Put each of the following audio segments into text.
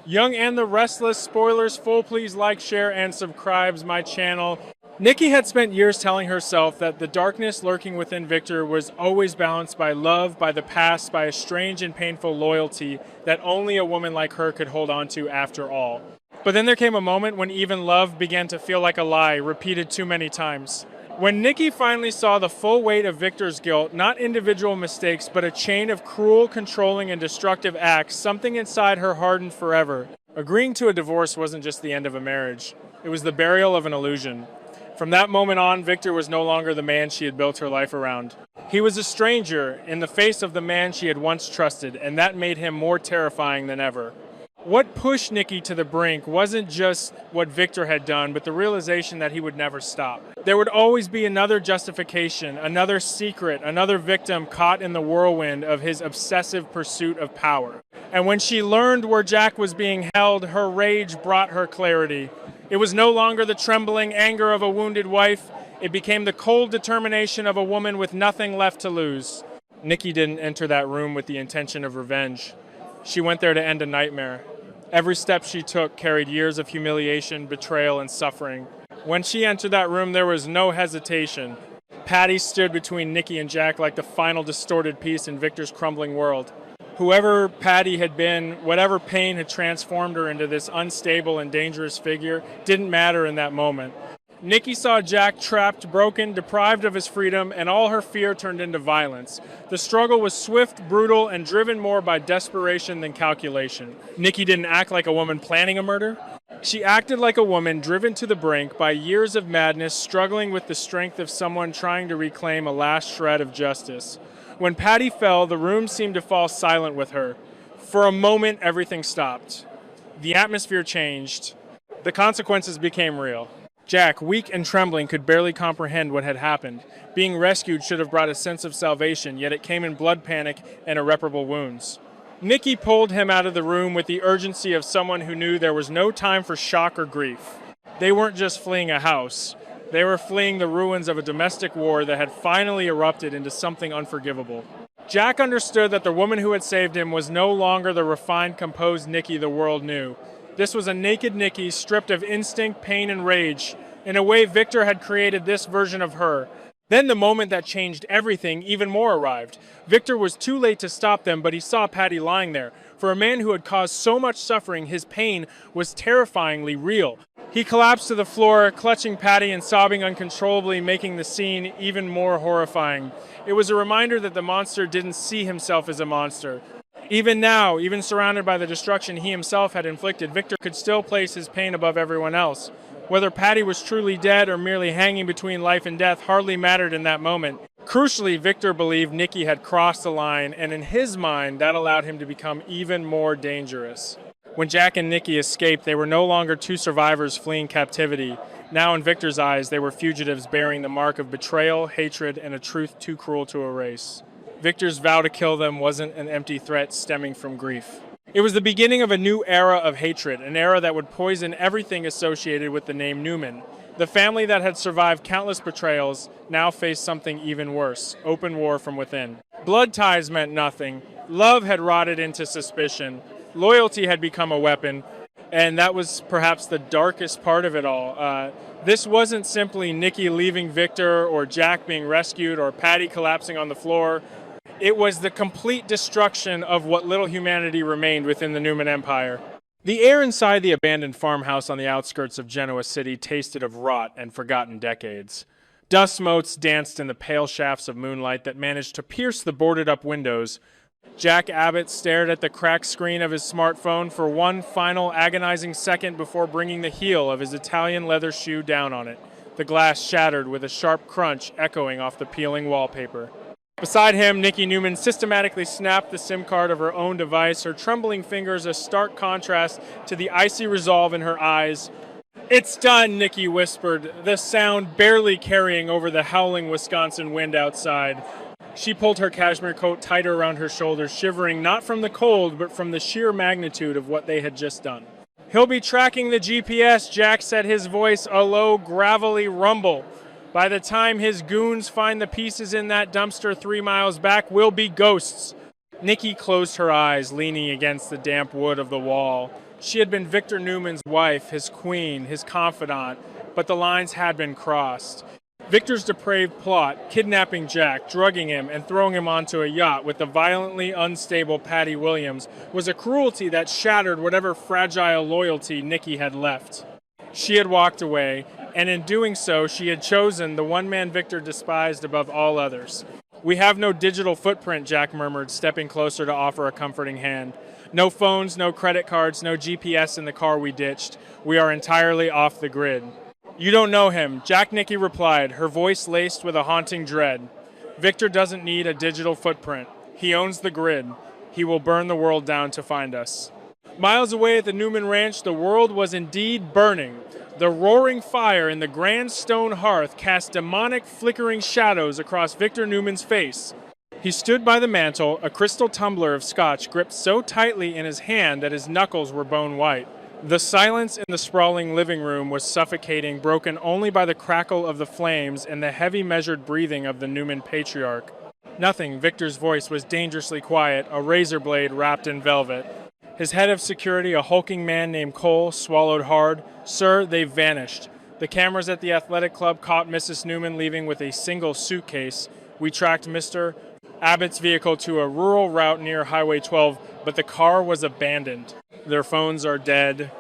Young and the Restless, spoilers full, please like, share, and subscribe my channel. Nikki had spent years telling herself that the darkness lurking within Victor was always balanced by love, by the past, by a strange and painful loyalty that only a woman like her could hold on to after all. But then there came a moment when even love began to feel like a lie, repeated too many times. When Nikki finally saw the full weight of Victor's guilt, not individual mistakes, but a chain of cruel, controlling, and destructive acts, something inside her hardened forever. Agreeing to a divorce wasn't just the end of a marriage. It was the burial of an illusion. From that moment on, Victor was no longer the man she had built her life around. He was a stranger in the face of the man she had once trusted, and that made him more terrifying than ever. What pushed Nikki to the brink wasn't just what Victor had done, but the realization that he would never stop. There would always be another justification, another secret, another victim caught in the whirlwind of his obsessive pursuit of power. And when she learned where Jack was being held, her rage brought her clarity. It was no longer the trembling anger of a wounded wife. It became the cold determination of a woman with nothing left to lose. Nikki didn't enter that room with the intention of revenge. She went there to end a nightmare. Every step she took carried years of humiliation, betrayal, and suffering. When she entered that room, there was no hesitation. Patty stood between Nikki and Jack like the final distorted piece in Victor's crumbling world. Whoever Patty had been, whatever pain had transformed her into this unstable and dangerous figure, didn't matter in that moment. Nikki saw Jack trapped, broken, deprived of his freedom, and all her fear turned into violence. The struggle was swift, brutal, and driven more by desperation than calculation. Nikki didn't act like a woman planning a murder. She acted like a woman driven to the brink by years of madness, struggling with the strength of someone trying to reclaim a last shred of justice. When Patty fell, the room seemed to fall silent with her. For a moment, everything stopped. The atmosphere changed. The consequences became real. Jack, weak and trembling, could barely comprehend what had happened. Being rescued should have brought a sense of salvation, yet it came in blood panic and irreparable wounds. Nikki pulled him out of the room with the urgency of someone who knew there was no time for shock or grief. They weren't just fleeing a house. They were fleeing the ruins of a domestic war that had finally erupted into something unforgivable. Jack understood that the woman who had saved him was no longer the refined, composed Nikki the world knew. This was a naked Nikki, stripped of instinct, pain, and rage. In a way, Victor had created this version of her. Then the moment that changed everything even more arrived. Victor was too late to stop them, but he saw Patty lying there. For a man who had caused so much suffering, his pain was terrifyingly real. He collapsed to the floor, clutching Patty and sobbing uncontrollably, making the scene even more horrifying. It was a reminder that the monster didn't see himself as a monster. Even now, even surrounded by the destruction he himself had inflicted, Victor could still place his pain above everyone else. Whether Patty was truly dead or merely hanging between life and death hardly mattered in that moment. Crucially, Victor believed Nikki had crossed the line, and in his mind, that allowed him to become even more dangerous. When Jack and Nikki escaped, they were no longer two survivors fleeing captivity. Now, in Victor's eyes, they were fugitives bearing the mark of betrayal, hatred, and a truth too cruel to erase. Victor's vow to kill them wasn't an empty threat stemming from grief. It was the beginning of a new era of hatred, an era that would poison everything associated with the name Newman. The family that had survived countless betrayals now faced something even worse, open war from within. Blood ties meant nothing. Love had rotted into suspicion. Loyalty had become a weapon, and that was perhaps the darkest part of it all. This wasn't simply Nikki leaving Victor or Jack being rescued or Patty collapsing on the floor. It was the complete destruction of what little humanity remained within the Newman Empire. The air inside the abandoned farmhouse on the outskirts of Genoa City tasted of rot and forgotten decades. Dust motes danced in the pale shafts of moonlight that managed to pierce the boarded-up windows. Jack Abbott stared at the cracked screen of his smartphone for one final agonizing second before bringing the heel of his Italian leather shoe down on it. The glass shattered with a sharp crunch echoing off the peeling wallpaper. Beside him, Nikki Newman systematically snapped the SIM card of her own device, her trembling fingers a stark contrast to the icy resolve in her eyes. "It's done," Nikki whispered, the sound barely carrying over the howling Wisconsin wind outside. She pulled her cashmere coat tighter around her shoulders, shivering not from the cold, but from the sheer magnitude of what they had just done. "He'll be tracking the GPS," Jack said, his voice a low, gravelly rumble. "By the time his goons find the pieces in that dumpster 3 miles back, we'll be ghosts." Nikki closed her eyes, leaning against the damp wood of the wall. She had been Victor Newman's wife, his queen, his confidant, but the lines had been crossed. Victor's depraved plot, kidnapping Jack, drugging him, and throwing him onto a yacht with the violently unstable Patty Williams, was a cruelty that shattered whatever fragile loyalty Nikki had left. She had walked away, and in doing so, she had chosen the one man Victor despised above all others. "We have no digital footprint," Jack murmured, stepping closer to offer a comforting hand. "No phones, no credit cards, no GPS in the car we ditched. We are entirely off the grid." "You don't know him," Jack Nikki replied, her voice laced with a haunting dread. "Victor doesn't need a digital footprint. He owns the grid. He will burn the world down to find us." Miles away at the Newman Ranch, the world was indeed burning. The roaring fire in the grand stone hearth cast demonic, flickering shadows across Victor Newman's face. He stood by the mantel, a crystal tumbler of scotch gripped so tightly in his hand that his knuckles were bone white. The silence in the sprawling living room was suffocating, broken only by the crackle of the flames and the heavy measured breathing of the Newman patriarch. Nothing, Victor's voice was dangerously quiet, a razor blade wrapped in velvet. His head of security, a hulking man named Cole, swallowed hard. "Sir, they've vanished. The cameras at the athletic club caught Mrs. Newman leaving with a single suitcase. We tracked Mr. Abbott's vehicle to a rural route near Highway 12, but the car was abandoned. Their phones are dead."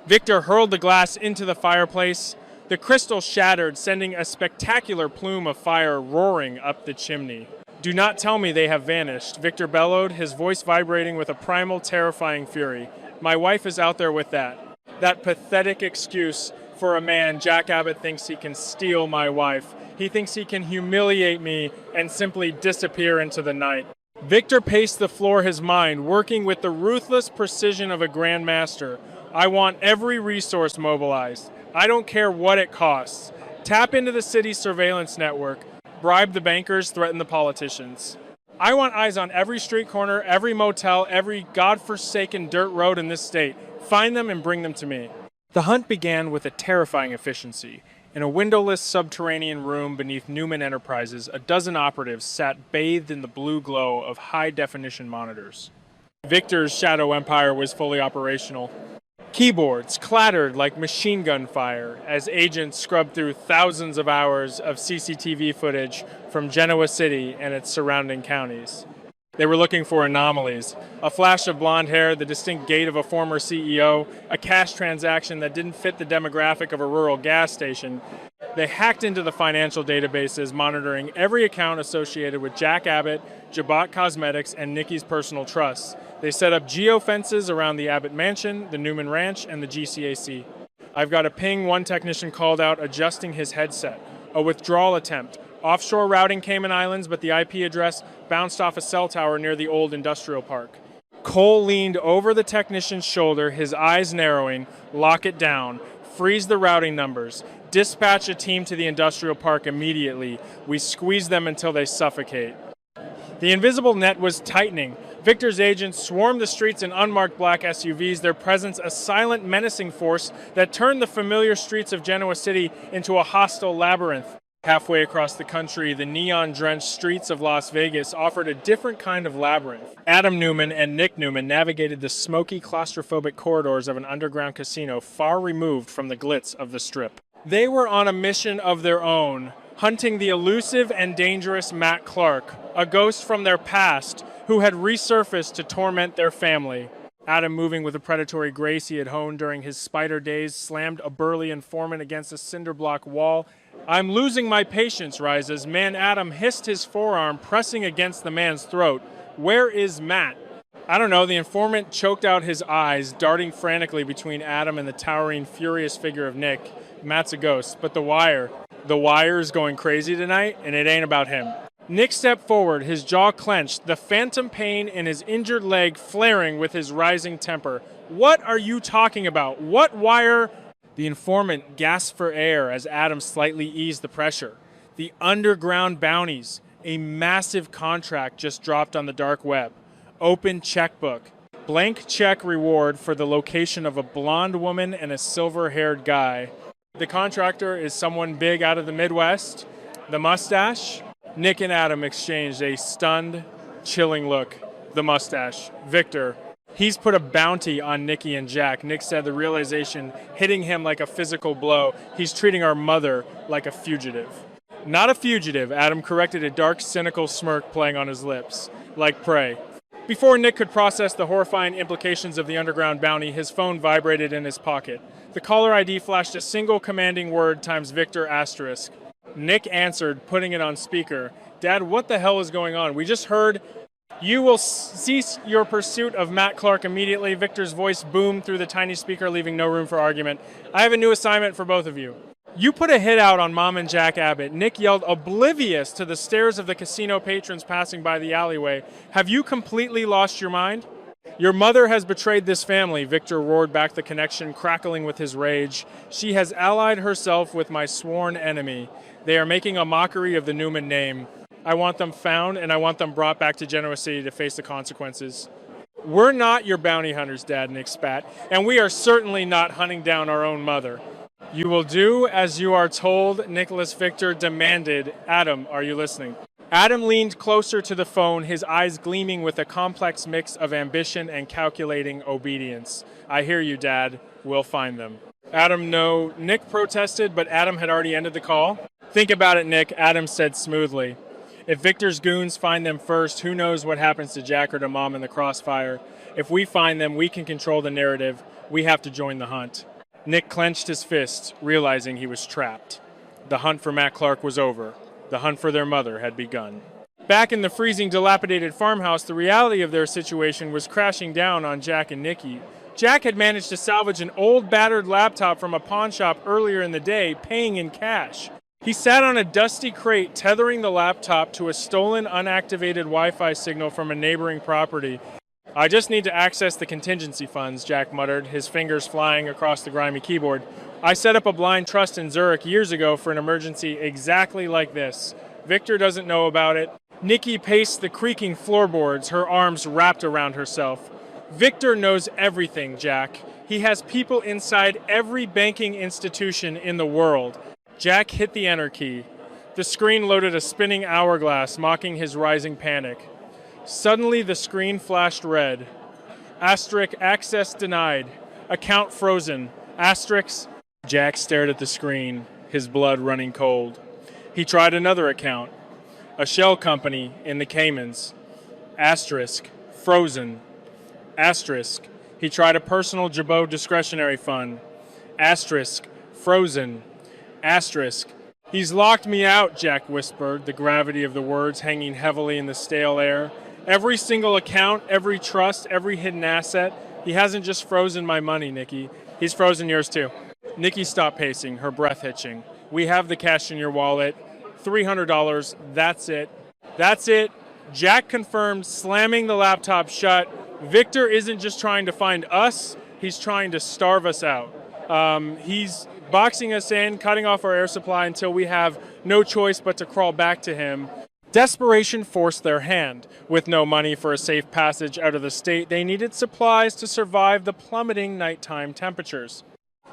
Victor hurled the glass into the fireplace. The crystal shattered, sending a spectacular plume of fire roaring up the chimney. "Do not tell me they have vanished," Victor bellowed, his voice vibrating with a primal, terrifying fury. "My wife is out there with that pathetic excuse for a man. Jack Abbott thinks he can steal my wife. He thinks he can humiliate me and simply disappear into the night." Victor paced the floor, his mind working with the ruthless precision of a grandmaster. "I want every resource mobilized. I don't care what it costs. Tap into the city's surveillance network. Bribe the bankers, threaten the politicians. I want eyes on every street corner, every motel, every godforsaken dirt road in this state. Find them and bring them to me." The hunt began with a terrifying efficiency. In a windowless subterranean room beneath Newman Enterprises, a dozen operatives sat bathed in the blue glow of high-definition monitors. Victor's shadow empire was fully operational. Keyboards clattered like machine gun fire as agents scrubbed through thousands of hours of CCTV footage from Genoa City and its surrounding counties. They were looking for anomalies. A flash of blonde hair, the distinct gait of a former CEO, a cash transaction that didn't fit the demographic of a rural gas station. They hacked into the financial databases, monitoring every account associated with Jack Abbott, Jabot Cosmetics, and Nikki's personal trusts. They set up geofences around the Abbott Mansion, the Newman Ranch, and the GCAC. "I've got a ping," one technician called out, adjusting his headset. "A withdrawal attempt. Offshore routing Cayman Islands, but the IP address bounced off a cell tower near the old industrial park." Cole leaned over the technician's shoulder, his eyes narrowing. "Lock it down. Freeze the routing numbers. Dispatch a team to the industrial park immediately. We squeeze them until they suffocate." The invisible net was tightening. Victor's agents swarmed the streets in unmarked black SUVs, their presence a silent, menacing force that turned the familiar streets of Genoa City into a hostile labyrinth. Halfway across the country, the neon-drenched streets of Las Vegas offered a different kind of labyrinth. Adam Newman and Nick Newman navigated the smoky, claustrophobic corridors of an underground casino far removed from the glitz of the Strip. They were on a mission of their own, hunting the elusive and dangerous Matt Clark, a ghost from their past who had resurfaced to torment their family. Adam, moving with a predatory grace he had honed during his spider days, slammed a burly informant against a cinder block wall. "I'm losing my patience," rises. Man Adam hissed his forearm, pressing against the man's throat. "Where is Matt?" "I don't know." The informant choked out his eyes, darting frantically between Adam and the towering, furious figure of Nick. "Matt's a ghost, but the wire's going crazy tonight, and it ain't about him." Nick stepped forward, his jaw clenched, the phantom pain in his injured leg flaring with his rising temper. "What are you talking about? What wire?" The informant gasped for air as Adam slightly eased the pressure. "The underground bounties. A massive contract just dropped on the dark web. Open checkbook. Blank check reward for the location of a blonde woman and a silver-haired guy. The contractor is someone big out of the Midwest. The mustache?" Nick and Adam exchanged a stunned, chilling look. The mustache. Victor. He's put a bounty on Nikki and Jack. Nick said the realization hitting him like a physical blow. He's treating our mother like a fugitive. Not a fugitive, Adam corrected, a dark, cynical smirk playing on his lips, like prey. Before Nick could process the horrifying implications of the underground bounty, his phone vibrated in his pocket. The caller ID flashed a single commanding word times Victor asterisk. Nick answered, putting it on speaker. Dad, what the hell is going on? We just heard you will cease your pursuit of Matt Clark immediately. Victor's voice boomed through the tiny speaker, leaving no room for argument. I have a new assignment for both of you. You put a hit out on Mom and Jack Abbott. Nick yelled, oblivious to the stares of the casino patrons passing by the alleyway. Have you completely lost your mind? Your mother has betrayed this family, Victor roared back, the connection crackling with his rage. She has allied herself with my sworn enemy. They are making a mockery of the Newman name. I want them found, and I want them brought back to Genoa City to face the consequences. We're not your bounty hunters, Dad, Nick spat, and we are certainly not hunting down our own mother. You will do as you are told, Nicholas Victor demanded. Adam, are you listening? Adam leaned closer to the phone, his eyes gleaming with a complex mix of ambition and calculating obedience. I hear you, Dad. We'll find them. Adam, no. Nick protested, but Adam had already ended the call. Think about it, Nick, Adam said smoothly. If Victor's goons find them first, who knows what happens to Jack or to Mom in the crossfire. If we find them, we can control the narrative. We have to join the hunt. Nick clenched his fists, realizing he was trapped. The hunt for Matt Clark was over. The hunt for their mother had begun. Back in the freezing, dilapidated farmhouse, the reality of their situation was crashing down on Jack and Nikki. Jack had managed to salvage an old, battered laptop from a pawn shop earlier in the day, paying in cash. He sat on a dusty crate, tethering the laptop to a stolen, unactivated Wi-Fi signal from a neighboring property. I just need to access the contingency funds, Jack muttered, his fingers flying across the grimy keyboard. I set up a blind trust in Zurich years ago for an emergency exactly like this. Victor doesn't know about it. Nikki paced the creaking floorboards, her arms wrapped around herself. Victor knows everything, Jack. He has people inside every banking institution in the world. Jack hit the enter key. The screen loaded a spinning hourglass, mocking his rising panic. Suddenly, the screen flashed red. Asterisk, access denied. Account frozen. Asterisk. Jack stared at the screen, his blood running cold. He tried another account. A shell company in the Caymans. Asterisk, frozen. Asterisk. He tried a personal Jabot discretionary fund. Asterisk, frozen. Asterisk. He's locked me out, Jack whispered, the gravity of the words hanging heavily in the stale air. Every single account, every trust, every hidden asset. He hasn't just frozen my money, Nikki. He's frozen yours too. Nikki stopped pacing, her breath hitching. We have the cash in your wallet. $300. That's it. That's it. Jack confirmed, slamming the laptop shut. Victor isn't just trying to find us. He's trying to starve us out. He's boxing us in, cutting off our air supply until we have no choice but to crawl back to him. Desperation forced their hand. With no money for a safe passage out of the state, they needed supplies to survive the plummeting nighttime temperatures.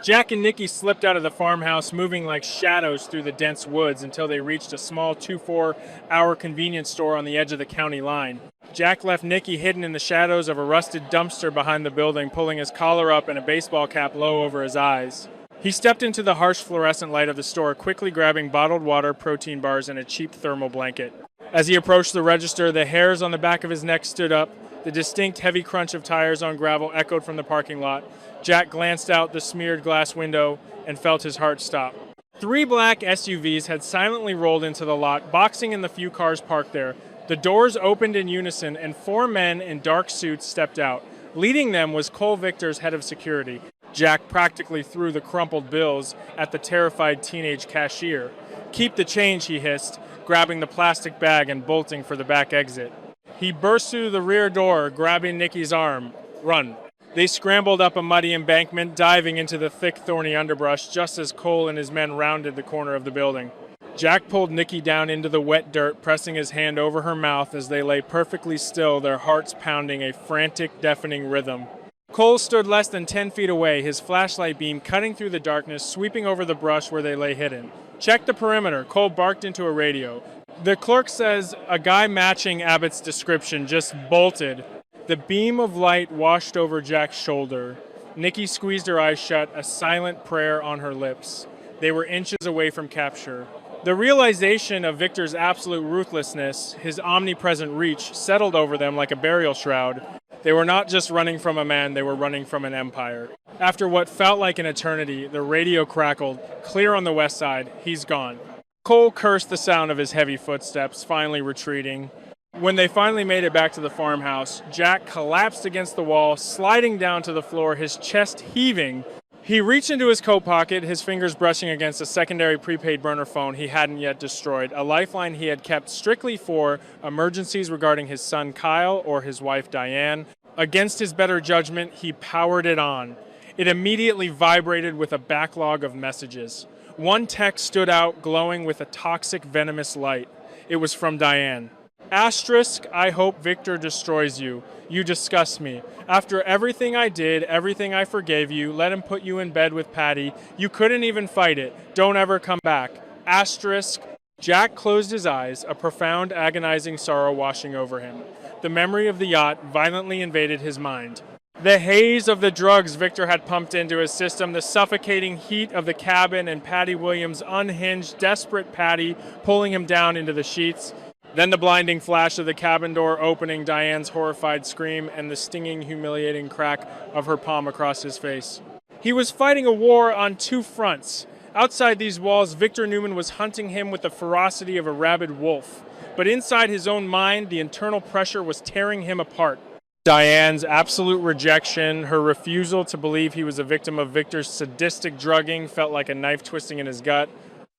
Jack and Nikki slipped out of the farmhouse, moving like shadows through the dense woods until they reached a small 2-4-hour convenience store on the edge of the county line. Jack left Nikki hidden in the shadows of a rusted dumpster behind the building, pulling his collar up and a baseball cap low over his eyes. He stepped into the harsh fluorescent light of the store, quickly grabbing bottled water, protein bars, and a cheap thermal blanket. As he approached the register, the hairs on the back of his neck stood up. The distinct heavy crunch of tires on gravel echoed from the parking lot. Jack glanced out the smeared glass window and felt his heart stop. 3 black SUVs had silently rolled into the lot, boxing in the few cars parked there. The doors opened in unison, and 4 men in dark suits stepped out. Leading them was Cole Victor's head of security. Jack practically threw the crumpled bills at the terrified teenage cashier. Keep the change, he hissed, grabbing the plastic bag and bolting for the back exit. He burst through the rear door, grabbing Nikki's arm. Run. They scrambled up a muddy embankment, diving into the thick, thorny underbrush just as Cole and his men rounded the corner of the building. Jack pulled Nikki down into the wet dirt, pressing his hand over her mouth as they lay perfectly still, their hearts pounding a frantic, deafening rhythm. Cole stood less than 10 feet away, his flashlight beam cutting through the darkness, sweeping over the brush where they lay hidden. Check the perimeter, Cole barked into a radio. The clerk says a guy matching Abbott's description just bolted. The beam of light washed over Jack's shoulder. Nikki squeezed her eyes shut, a silent prayer on her lips. They were inches away from capture. The realization of Victor's absolute ruthlessness, his omnipresent reach, settled over them like a burial shroud. They were not just running from a man, they were running from an empire. After what felt like an eternity, the radio crackled, clear on the west side. He's gone. Cole cursed the sound of his heavy footsteps, finally retreating. When they finally made it back to the farmhouse, Jack collapsed against the wall, sliding down to the floor, his chest heaving. He reached into his coat pocket, his fingers brushing against a secondary prepaid burner phone he hadn't yet destroyed, a lifeline he had kept strictly for emergencies regarding his son Kyle or his wife Diane. Against his better judgment, he powered it on. It immediately vibrated with a backlog of messages. One text stood out, glowing with a toxic, venomous light. It was from Diane. Asterisk, I hope Victor destroys you. You disgust me. After everything I did, everything I forgave you, let him put you in bed with Patty. You couldn't even fight it. Don't ever come back. Asterisk. Jack closed his eyes, a profound, agonizing sorrow washing over him. The memory of the yacht violently invaded his mind. The haze of the drugs Victor had pumped into his system, the suffocating heat of the cabin, and Patty Williams' unhinged, desperate Patty pulling him down into the sheets. Then the blinding flash of the cabin door opening, Diane's horrified scream, and the stinging, humiliating crack of her palm across his face. He was fighting a war on two fronts. Outside these walls, Victor Newman was hunting him with the ferocity of a rabid wolf. But inside his own mind, the internal pressure was tearing him apart. Diane's absolute rejection, her refusal to believe he was a victim of Victor's sadistic drugging, felt like a knife twisting in his gut.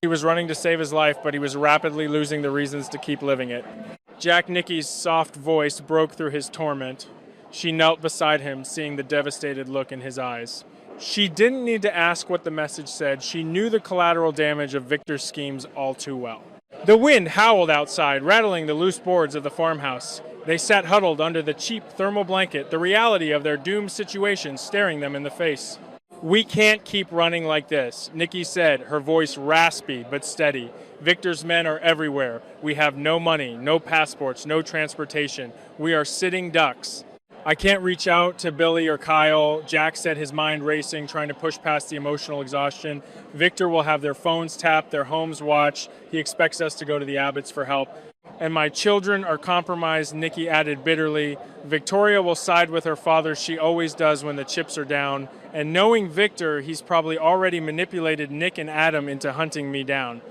He was running to save his life, but he was rapidly losing the reasons to keep living it. Jack Nikki's soft voice broke through his torment. She knelt beside him, seeing the devastated look in his eyes. She didn't need to ask what the message said. She knew the collateral damage of Victor's schemes all too well. The wind howled outside, rattling the loose boards of the farmhouse. They sat huddled under the cheap thermal blanket, the reality of their doomed situation staring them in the face. We can't keep running like this, Nikki said, her voice raspy but steady. Victor's men are everywhere. We have no money, no passports, no transportation. We are sitting ducks. I can't reach out to Billy or Kyle. Jack said, his mind racing, trying to push past the emotional exhaustion. Victor will have their phones tapped, their homes watched. He expects us to go to the Abbotts for help. And my children are compromised, Nikki added bitterly. Victoria will side with her father. She always does when the chips are down. And knowing Victor, he's probably already manipulated Nick and Adam into hunting me down.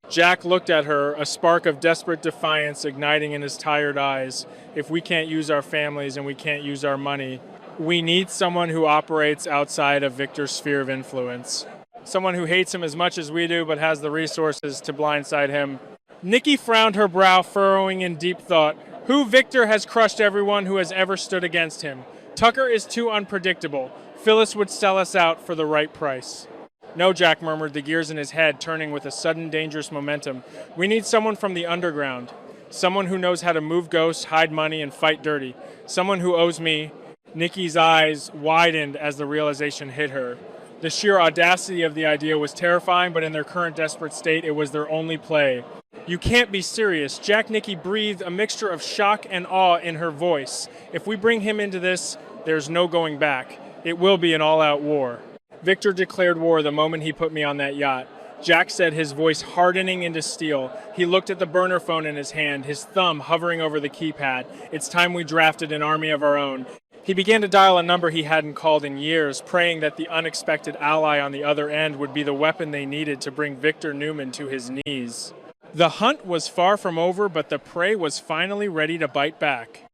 Jack looked at her, a spark of desperate defiance igniting in his tired eyes. If we can't use our families and we can't use our money, we need someone who operates outside of Victor's sphere of influence. Someone who hates him as much as we do but has the resources to blindside him. Nikki frowned, her brow furrowing in deep thought. Who Victor has crushed everyone who has ever stood against him. Tucker is too unpredictable. Phyllis would sell us out for the right price. No, Jack murmured, the gears in his head turning with a sudden dangerous momentum. We need someone from the underground. Someone who knows how to move ghosts, hide money, and fight dirty. Someone who owes me. Nikki's eyes widened as the realization hit her. The sheer audacity of the idea was terrifying, but in their current desperate state, it was their only play. You can't be serious. Jack Nikki breathed a mixture of shock and awe in her voice. If we bring him into this, there's no going back. It will be an all-out war. Victor declared war the moment he put me on that yacht. Jack said, his voice hardening into steel. He looked at the burner phone in his hand, his thumb hovering over the keypad. It's time we drafted an army of our own. He began to dial a number he hadn't called in years, praying that the unexpected ally on the other end would be the weapon they needed to bring Victor Newman to his knees. The hunt was far from over, but the prey was finally ready to bite back.